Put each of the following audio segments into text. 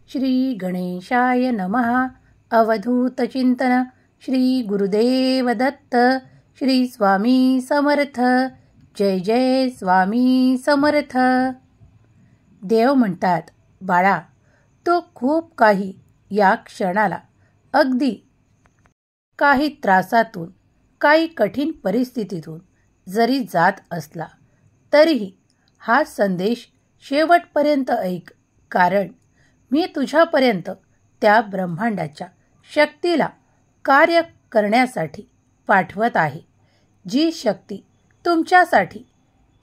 श्री गणेशाय नमः. अवधूत चिंतन. श्री गुरुदेव दत्त. श्री स्वामी समर्थ. जय जय स्वामी समर्थ. देव म्हणतात, बाळा, तो खूप काही या क्षणाला अगदी काही त्रासातून, काही कठीण परिस्थितीतून जरी जात असला तरीही हा संदेश शेवटपर्यंत ऐक, कारण मी तुझ्यापर्यंत त्या ब्रह्मांडाच्या शक्तीला कार्य करण्यासाठी पाठवत आहे. जी शक्ती तुमच्यासाठी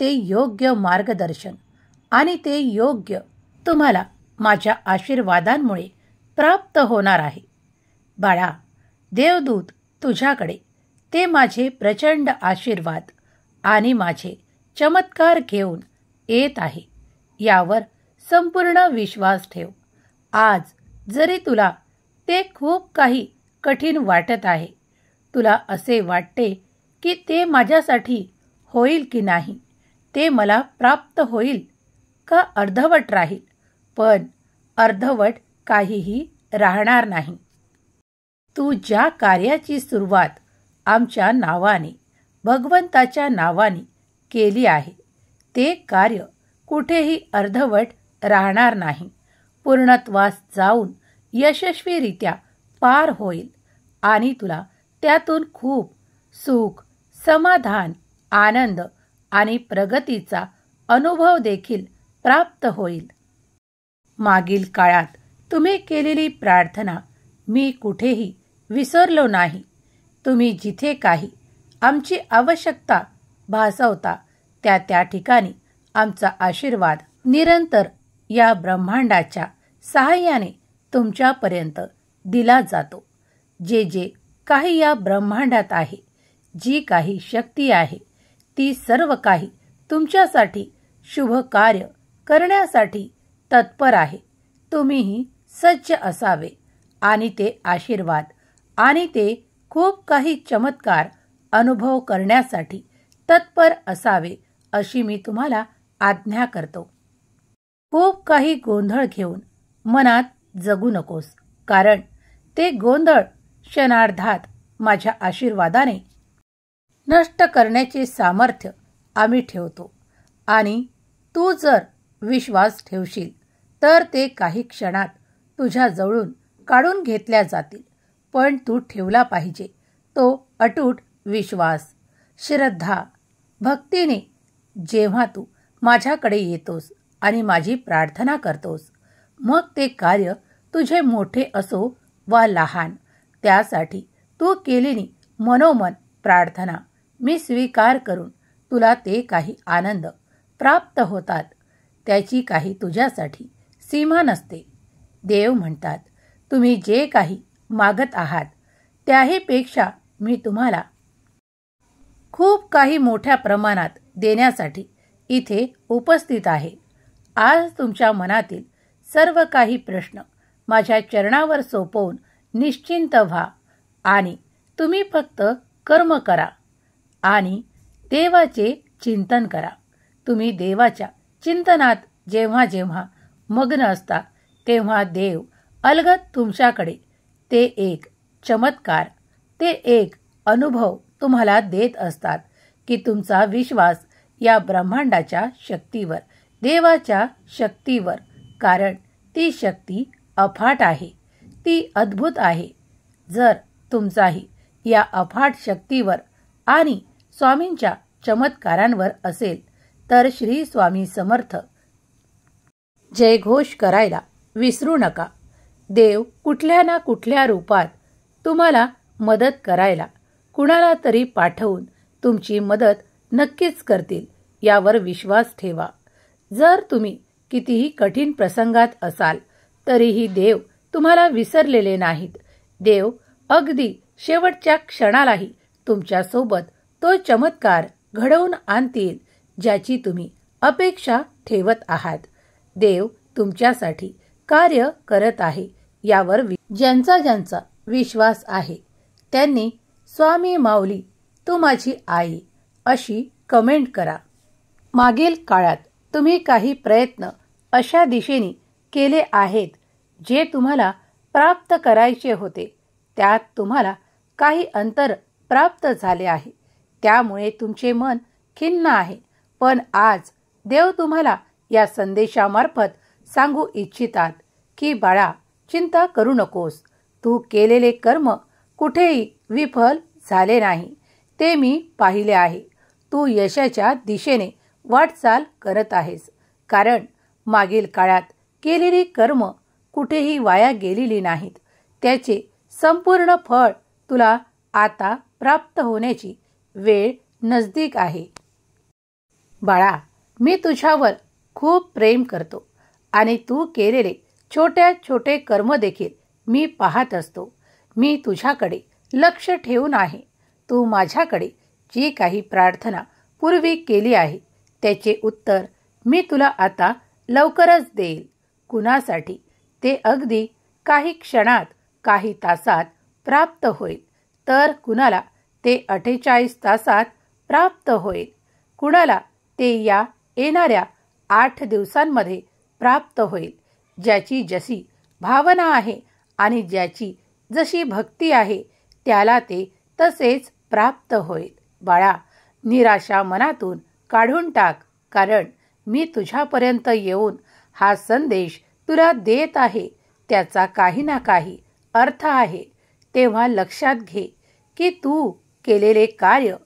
ते योग्य मार्गदर्शन आणि ते योग्य तुम्हाला माझ्या आशीर्वादांमुळे प्राप्त होणार आहे. बाळा, देवदूत तुझ्याकडे ते माझे प्रचंड आशीर्वाद आणि माझे चमत्कार घेऊन येत आहे. यावर संपूर्ण विश्वास ठेव. आज जरी तुला ते खूप काही कठीण वाटत आहे, तुला असे वाटते की ते माझ्यासाठी होईल की नाही, ते मला प्राप्त होईल का अर्धवट राहील, पण अर्धवट काहीही राहणार नाही. तू ज्या कार्याची सुरुवात आमच्या नावाने, भगवंताच्या नावाने केली आहे, ते कार्य कुठेही अर्धवट राहणार नाही. पूर्णत्वास जाऊन यशस्वीरित्या पार होईल आणि तुला त्यातून खूप सुख, समाधान, आनंद आणि प्रगतीचा अनुभव देखील प्राप्त होईल. मागील काळात तुम्ही केलेली प्रार्थना मी कुठेही विसरलो नाही. तुम्ही जिथे काही आमची आवश्यकता भासवता त्या ठिकाणी आमचा आशीर्वाद निरंतर या ब्रह्मांडाच्या सहाय्याने तुमच्यापर्यंत दिला जातो. जे काही या ब्रह्मांडात आहे, जी काही शक्ती आहे, ती सर्व काही तुमच्यासाठी शुभ कार्य करण्यासाठी तत्पर आहे. तुम्हीही सज्ज असावे आणि ते आशीर्वाद आणि ते खूप काही चमत्कार अनुभव करण्यासाठी तत्पर असावे अशी मी तुम्हाला आज्ञा करतो. खूप काही गोंधळ घेऊन मनात जगू नकोस, कारण ते गोंधळ क्षणार्धात माझ्या आशीर्वादाने नष्ट करण्याचे सामर्थ्य आम्ही ठेवतो. आणि तू जर विश्वास ठेवशील तर ते काही क्षणात तुझ्या जवळून काढून घेतल्या जातील. पण तू ठेवला पाहिजे तो अटूट विश्वास, श्रद्धा, भक्तीने. जेव्हा तू माझ्याकडे येतोस आणि माझी प्रार्थना करतोस, मग ते कार्य तुझे मोठे असो वा लहान, त्यासाठी तू केलेली मनोमन प्रार्थना मी स्वीकार करून तुला ते काही आनंद प्राप्त होतात. त्याची काही तुझ्यासाठी सीमा नसते. देव म्हणतात, तुम्ही जे काही मागत आहात त्याहीपेक्षा मी तुम्हाला खूप काही मोठ्या प्रमाणात देण्यासाठी इथे उपस्थित आहे. आज तुमच्या मनातील सर्व काही प्रश्न माझ्या चरणावर सोपवून निश्चिंत व्हा आणि तुम्ही फक्त कर्म करा आणि देवाचे चिंतन करा. तुम्ही देवाच्या चिंतनात जेव्हा जेव्हा मग्न असता, तेव्हा देव अलगद तुमच्याकडे ते एक चमत्कार, ते एक अनुभव तुम्हाला देत असतात की तुमचा विश्वास या ब्रह्मांडाच्या शक्तीवर, देवाच्या शक्तीवर, कारण ती शक्ती अफाट आहे, ती अद्भुत आहे. जर तुमचाही या अफाट शक्तीवर आणि स्वामींच्या चमत्कारांवर असेल तर श्री स्वामी समर्थ जयघोष करायला विसरू नका. देव कुठल्या ना कुठल्या रूपात तुम्हाला मदत करायला कुणाला तरी पाठवून तुमची मदत नक्कीच करतील, यावर विश्वास ठेवा. जर तुम्ही कितीही कठीण प्रसंगात असाल तरीही देव तुम्हाला विसरलेले नाहीत. देव अगदी शेवटच्या क्षणालाही तुमच्यासोबत तो चमत्कार घडवून आणतील ज्याची तुम्ही अपेक्षा ठेवत आहात. देव तुमच्यासाठी कार्य करत आहे यावर ज्यांचा विश्वास आहे त्यांनी स्वामी माऊली तू माझी आई अशी कमेंट करा. मागील काळात तुम्ही काही प्रयत्न अशा दिशेने केले आहेत जे तुम्हाला प्राप्त करायचे होते त्यात तुम्हाला काही अंतर प्राप्त झाले आहे, त्यामुळे तुमचे मन खिन्न आहे. पण आज देव तुम्हाला या संदेशामार्फत सांगू इच्छितात की बाळा, चिंता करू नकोस. तू केलेले कर्म कुठेही विफल झाले नाही, ते मी पाहिले आहे. तू यशाच्या दिशेने वाटचाल करत आहेस, कारण मागील काळात केलेली कर्म कुठेही वाया गेलेली नाहीत. त्याचे संपूर्ण फळ तुला आता प्राप्त होण्याची वेळ नजदीक आहे. बाळा, मी तुझ्यावर खूप प्रेम करतो आणि तू केलेले छोटे छोटे कर्म देखील मी पाहत असतो. मी तुझ्याकडे लक्ष ठेवून आहे. तू माझ्याकडे जी काही प्रार्थना पूर्वी केली आहे त्याचे उत्तर मी तुला आता लवकरच देईल. कुणासाठी ते अगदी काही क्षणात, काही तासात प्राप्त होईल, तर कुणाला ते 48 तासात प्राप्त होईल. कुणाला ते या येणाऱ्या 8 दिवसांमध्ये प्राप्त होईल. ज्याची जशी भावना आहे आणि ज्याची जशी भक्ती आहे त्याला ते तसेच प्राप्त होईल. बाळा, निराशा मनातून काढून टाक, कारण मी तुझ्यापर्यंत येऊन हा संदेश तुला देत आहे त्याचा काही ना काही अर्थ आहे. तेव्हा लक्षात घे की तू केलेले कार्य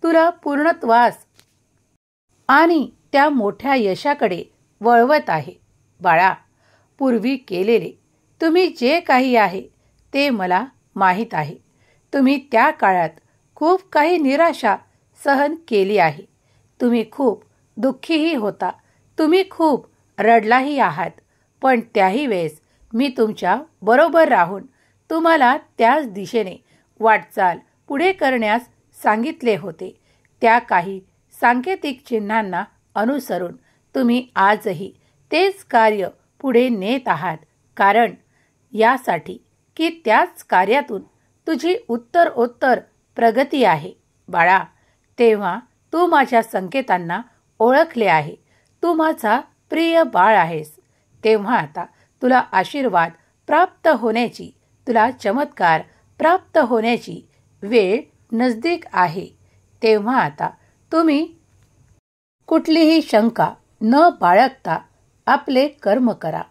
तुला पूर्णत्वास आणि त्या मोठ्या यशाकडे वळवत आहे. बाळा, पूर्वी केलेले तुम्ही जे काही आहे ते मला माहीत आहे. तुम्ही त्या काळात खूप काही निराशा सहन केली आहे. तुम्ही खूप दुःखीही होता. तुम्ही खूप रडलाही आहात. पण त्याही वेळेस मी तुमच्या बरोबर राहून तुम्हाला त्याच दिशेने वाटचाल पुढे करण्यास सांगितले होते. त्या काही सांकेतिक चिन्हांना अनुसरून तुम्ही आजही तेच कार्य पुढे नेत आहात, कारण यासाठी की त्याच कार्यातून तुझी उत्तरोत्तर प्रगती आहे. बाळा, तेव्हा तू माझ्या संकेतांना ओळखले आहे. तू माझा प्रिय बाळ आहेस. तेव्हा आता तुला आशीर्वाद प्राप्त होण्याची, तुला चमत्कार प्राप्त होण्याची वेळ नजदीक आहे. तेव्हा आता तुम्ही कुठलीही शंका न बाळगता आपले कर्म करा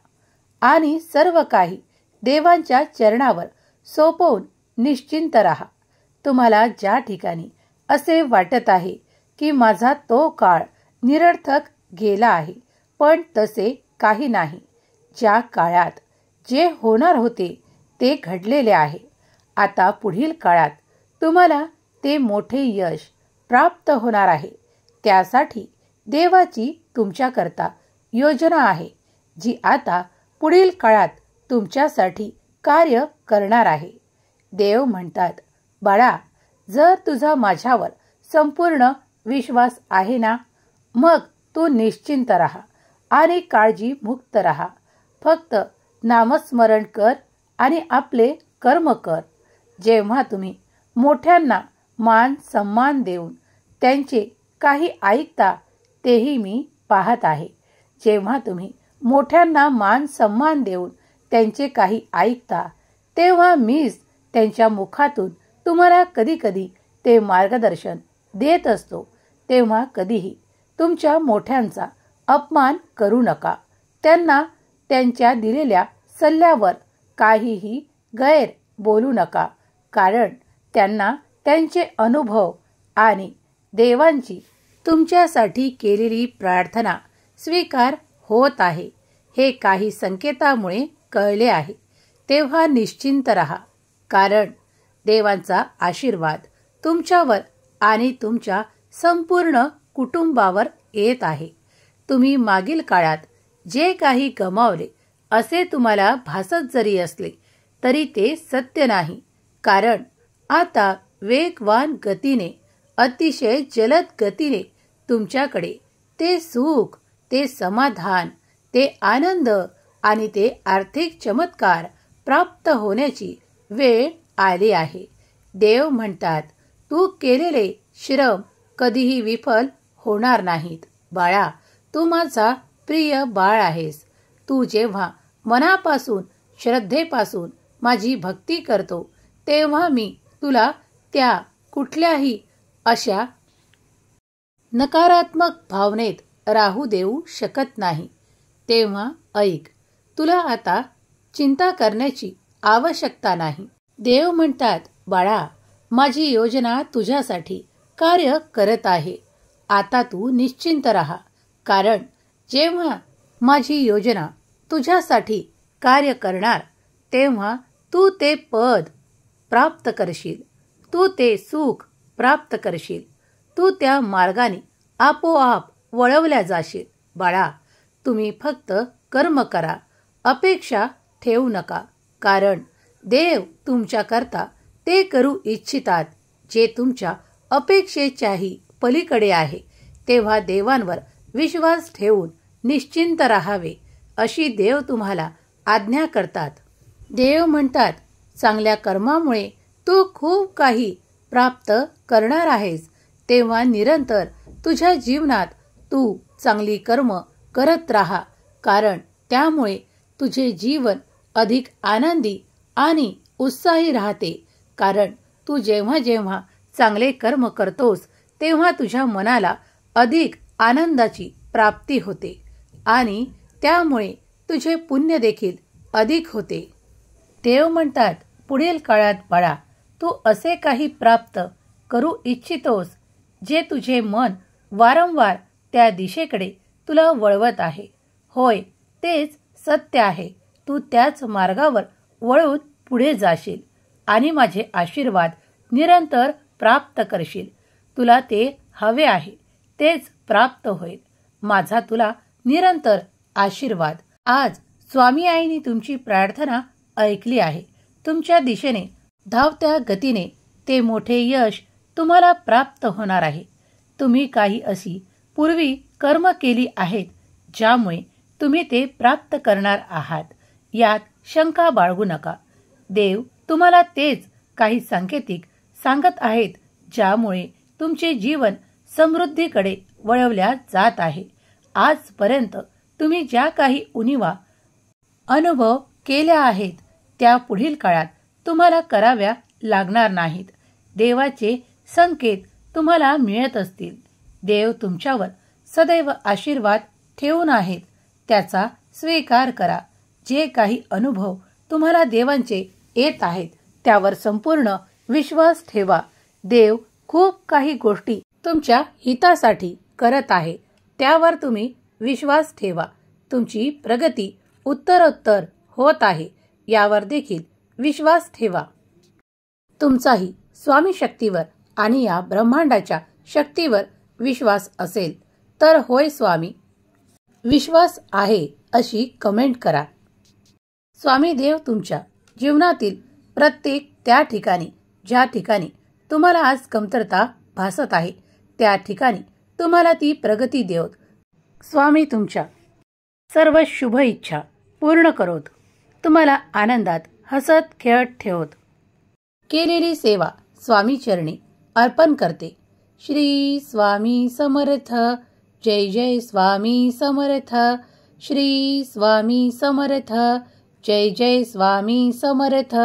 आणि सर्व काही देवांच्या चरणावर सोपवून निश्चिंत राहा. तुम्हाला ज्या ठिकाणी असे वाटत आहे की माझा तो काळ निरर्थक गेला आहे, पण तसे काही नाही. ज्या काळात जे होणार होते ते घडलेले आहे. आता पुढील काळात तुम्हाला ते मोठे यश प्राप्त होणार आहे. त्यासाठी देवाची तुमच्याकरता योजना आहे, जी आता पुढील काळात तुमच्यासाठी कार्य करणार आहे. देव म्हणतात, बाळा, जर तुझा माझ्यावर संपूर्ण विश्वास आहे ना, मग तू निश्चिंत राहा आणि काळजी मुक्त राहा. फक्त नामस्मरण कर आणि आपले कर्म कर. जेव्हा तुम्ही मोठ्यांना मान सन्मान देऊन त्यांचे काही ऐकता, तेही मी पाहत आहे. जेव्हा तुम्ही मोठ्यांना मान सन्मान देऊन त्यांचे काही ऐकता, तेव्हा मीच त्यांच्या मुखातून तुम्हाला कधी कधी ते मार्गदर्शन देत असतो. तेव्हा कधीही तुमच्या मोठ्यांचा अपमान करू नका. त्यांना त्यांच्या दिलेल्या सल्ल्यावर काहीही गैर बोलू नका, कारण त्यांना त्यांचे अनुभव आणि देवांची तुमच्यासाठी केलेली प्रार्थना स्वीकार होत आहे हे काही संकेतामुळे कळले आहे. तेव्हा निश्चिंत रहा, कारण देवांचा आशीर्वाद तुमच्यावर आणि तुमच्या संपूर्ण कुटुंबावर येत आहे. तुम्ही मागील काळात जे काही गमावले असे तुम्हाला भासत जरी असले तरी ते सत्य नाही, कारण आता वेगवान गतीने, अतिशय जलद गतीने तुमच्याकडे ते सुख, ते समाधान, ते आनंद आणि ते आर्थिक चमत्कार प्राप्त होण्याची वेळ आली आहे. देव म्हणतात, तू केलेले श्रम कधीही विफल होणार नाहीत. बाळा, तू माझा प्रिय बाळ आहेस. तू जेव्हा मनापासून श्रद्धेपासून माझी भक्ती करतो तेव्हा मी तुला त्या कुठल्याही अशा नकारात्मक भावनेत राहू देऊ शकत नाही. तेव्हा ऐक, तुला आता चिंता करण्याची आवश्यकता नाही. देव म्हणतात, बाळा, माझी योजना तुझ्यासाठी कार्य करत आहे. आता तू निश्चिंत राहा, कारण जेव्हा माझी योजना तुझ्यासाठी कार्य करणार तेव्हा तू ते पद प्राप्त करशील, तू ते सुख प्राप्त करशील, तू त्या मार्गाने आपोआप वळवल्या जाशील. बाळा, तुम्ही फक्त कर्म करा, अपेक्षा ठेवू नका, कारण देव तुमच्याकरता ते करू इच्छितात जे तुमच्या अपेक्षेच्याही पलीकडे आहे. तेव्हा देवांवर विश्वास ठेवून निश्चिंत राहावे अशी देव तुम्हाला आज्ञा करतात. देव म्हणतात, चांगल्या कर्मामुळे तू खूप काही प्राप्त करणार आहेस. तेव्हा निरंतर तुझ्या जीवनात तू चांगली कर्म करत राहा, कारण त्यामुळे तुझे जीवन अधिक आनंदी आणि उत्साही राहते. कारण तू जेव्हा जेव्हा चांगले कर्म करतोस तेव्हा तुझ्या मनाला अधिक आनंदाची प्राप्ती होते आणि त्यामुळे तुझे पुण्य देखील अधिक होते. देव म्हणतात, पुढील काळात बाळा, तू असे काही प्राप्त करू इच्छितोस जे तुझे मन वारंवार त्या दिशेकडे तुला वळवत आहे. होय, तेच सत्य आहे. तू त्याच मार्गावर वळून पुढे जाशील आणि माझे आशीर्वाद निरंतर प्राप्त करशील. तुला ते हवे आहे तेच प्राप्त होईल. माझा तुला निरंतर आशीर्वाद. आज स्वामी आईने तुमची प्रार्थना ऐकली आहे. तुमच्या दिशेने धावत्या गतीने ते मोठे यश तुम्हाला प्राप्त होणार आहे. तुम्ही काही अशी पूर्वी कर्म केली आहेत ज्यामुळे तुम्ही ते प्राप्त करणार आहात, यात शंका बाळगू नका. देव तुम्हाला तेच काही सांकेतिक सांगत आहेत ज्यामुळे तुमचे जीवन समृद्धीकडे वळवल्या जात आहे. आजपर्यंत तुम्ही ज्या काही उणिवा अनुभव केल्या आहेत त्या पुढील काळात तुम्हाला कराव्या लागणार नाहीत. देवाचे संकेत तुम्हाला मिळत असतील. देव तुमच्यावर सदैव आशीर्वाद ठेवून आहेत, त्याचा स्वीकार करा. जे काही अनुभव तुम्हाला देवांचे येत आहेत त्यावर संपूर्ण विश्वास ठेवा. देव खूप काही गोष्टी तुमच्या हितासाठी करत आहे, त्यावर तुम्ही विश्वास ठेवा. तुमची प्रगती उत्तरोत्तर होत आहे, यावर देखील विश्वास ठेवा. तुमचाही स्वामी शक्तीवर आणि या ब्रह्मांडाच्या शक्तीवर विश्वास असेल तर होय स्वामी, विश्वास आहे अशी कमेंट करा. स्वामी देव तुमच्या जीवनातील प्रत्येक त्या ठिकाणी ज्या ठिकाणी तुम्हाला आज कमतरता भासत आहे त्या ठिकाणी तुम्हाला ती प्रगती देवत. स्वामी तुमच्या सर्व शुभ इच्छा पूर्ण करोत. तुम्हाला आनंदात हसत खेळत ठेवत. केलेली सेवा स्वामी चरणी अर्पण करते. श्री स्वामी समर्थ. जय जय स्वामी समर्थ. श्री स्वामी समर्थ. जय जय स्वामी समर्थ.